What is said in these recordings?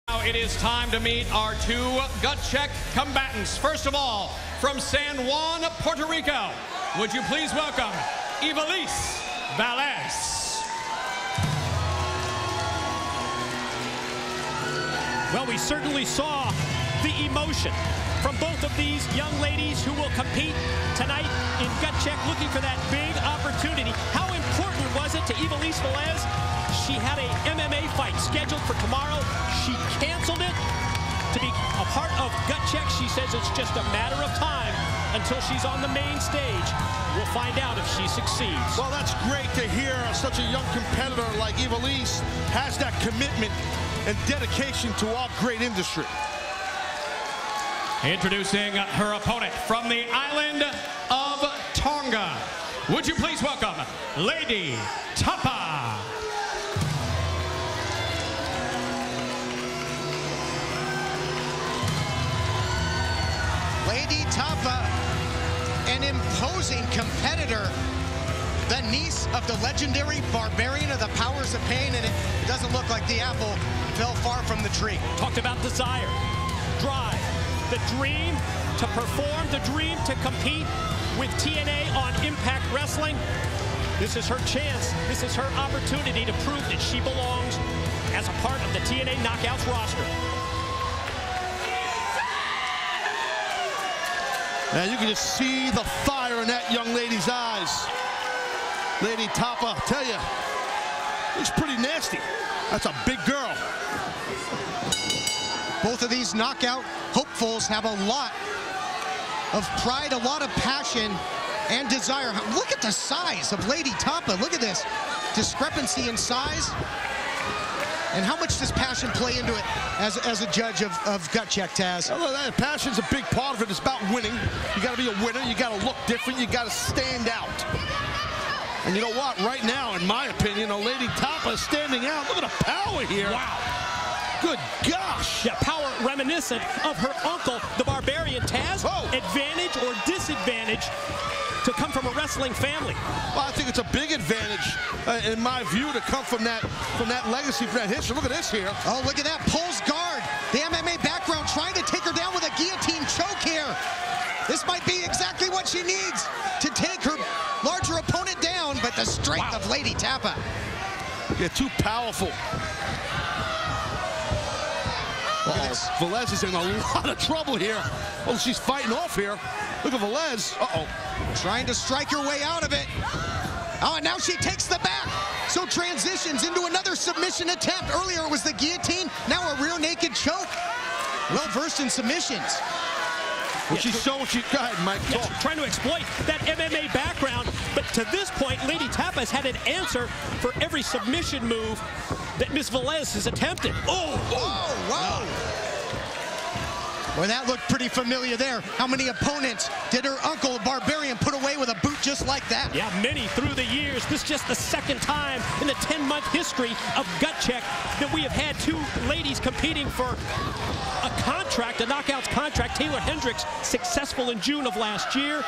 Now it is time to meet our two gut check combatants. First of all, from San Juan, Puerto Rico, would you please welcome Ivelisse. Well, we certainly saw the emotion from both of these young ladies who will compete tonight in gut check, looking for that big opportunity. How important was it to Ivelisse? She had a MMA fight scheduled for tomorrow. She canceled it to be a part of gut check. She says it's just a matter of time until she's on the main stage. We'll find out if she succeeds. Well, that's great to hear. Such a young competitor like Ivelisse has that commitment and dedication to our great industry. Introducing her opponent from the island of Tonga. Would you please welcome Lei'D Tapa. Lei'D Tapa, an imposing competitor, the niece of the legendary Barbarian of the Powers of Pain, and it doesn't look like the apple fell far from the tree. Talked about desire, drive, the dream to perform, the dream to compete with TNA on Impact Wrestling. This is her chance. This is her opportunity to prove that she belongs as a part of the TNA Knockouts roster. Now you can just see the fire in that young lady's eyes. Lei'D Tapa, I tell you, looks pretty nasty. That's a big girl. Both of these knockout hopefuls have a lot of pride, a lot of passion and desire. Look at the size of Lei'D Tapa. Look at this discrepancy in size. And how much does passion play into it as a judge of gut check, Taz? Well, that passion's a big part of it. It's about winning. You got to be a winner. You got to look different. You got to stand out. And you know what? Right now, in my opinion, Lei'D Tapa is standing out. Look at the power here. Wow. Good gosh. Yeah, power reminiscent of her uncle, the Barbarian, Taz. Oh. Advantage or disadvantage to come from a wrestling family? Well, I think it's a big advantage, in my view, to come from that legacy, from that history. Look at this here. Oh, look at that. Pulls guard. The MMA background trying to take her down with a guillotine choke here. This might be exactly what she needs to take her larger opponent down, but the strength of Lei'D Tapa. Yeah, too powerful. Ivelisse is in a lot of trouble here. Oh, she's fighting off here. Look at Ivelisse. Uh-oh. Trying to strike her way out of it. Oh, and now she takes the back. So transitions into another submission attempt. Earlier it was the guillotine. Now a rear naked choke. Well versed in submissions. Well, she's showing go ahead, Mike. Yeah, trying to exploit that MMA background. But to this point, Lei'D Tapa has had an answer for every submission move that Miss Ivelisse has attempted. Oh, whoa. Well, that looked pretty familiar there. How many opponents did her uncle, Barbarian, put away with a boot just like that? Yeah, many through the years. This is just the second time in the 10-month history of gut check that we have had two ladies competing for a contract, a knockouts contract. Taylor Hendricks, successful in June of last year.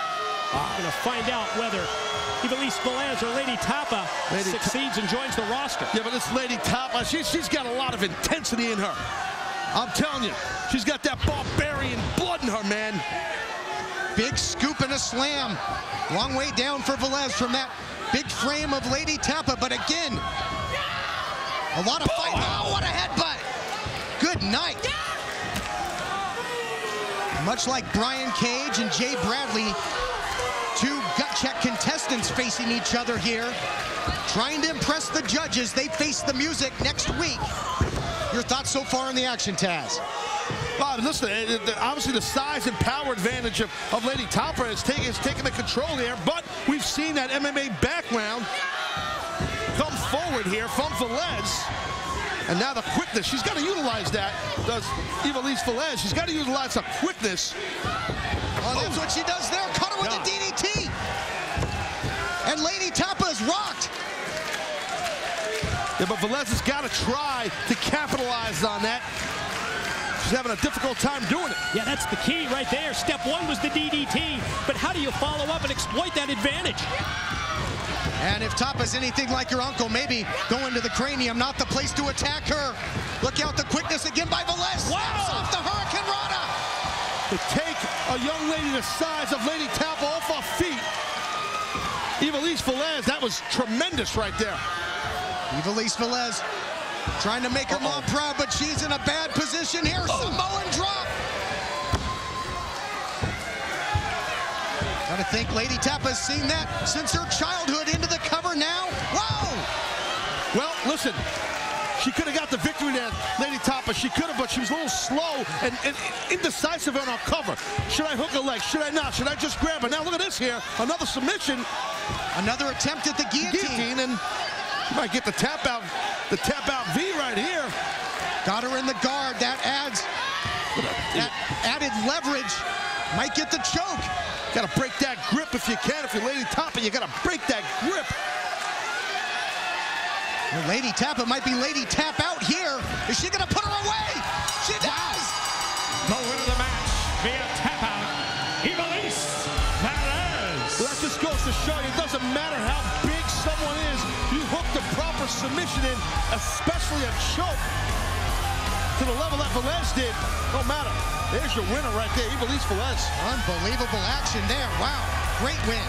We're going to find out whether Ivelisse or Lei'D Tapa succeeds and joins the roster. Yeah, but this Lei'D Tapa, she's got a lot of intensity in her. I'm telling you, she's got that Barbarian blood in her, man. Big scoop and a slam. Long way down for Ivelisse from that big frame of Lei'D Tapa, but again, a lot of fight. Oh, what a headbutt. Good night. Much like Brian Cage and Jay Bradley, two gut check contestants facing each other here, trying to impress the judges. They face the music next week. Your thoughts so far on the action, Taz? Well, listen, obviously the size and power advantage of Lei'D Tapa is taking the control there, but we've seen that MMA background come forward here from Ivelisse. And now the quickness, she's got to utilize that. Does Ivelisse? She's got to utilize the quickness. Oh, that's what she does there. Caught her with a DDT. And Lei'D Tapa is rocked. Yeah, but Ivelisse has got to try to capitalize on that. She's having a difficult time doing it. Yeah, that's the key right there. Step one was the DDT, but how do you follow up and exploit that advantage? And if Tapa's anything like your uncle, maybe going to the cranium, not the place to attack her. Look out, the quickness again by Ivelisse. to take a young lady the size of Lei'D Tapa off her feet. Ivelisse, that was tremendous right there. Ivelisse trying to make her mom proud, but she's in a bad position here. Samoan drop. Gotta think Lei'D Tapa's seen that since her childhood. Into the cover now. Wow! Well, listen, she could have got the victory there, Lei'D Tapa. She could have, but she was a little slow and indecisive on our cover. Should I hook a leg? Should I not? Should I just grab her? Now look at this here. Another submission. Another attempt at the guillotine. And she might get the tap out V right here. Got her in the guard. That adds that added leverage. Might get the choke. Got to break that grip if you can. If you're Lei'D Tapa, you got to break that grip. Well, Lei'D Tapa might be Lei'D Tap out here. Is she going to put her away? She does. The winner of the match via tap out, Ivelisse. Well, that just goes to show you it doesn't matter how big someone is. You hook the proper submission in, especially a choke to the level that Ivelisse did. No matter. There's your winner right there, Ivelisse. Unbelievable action there. Wow. Great win.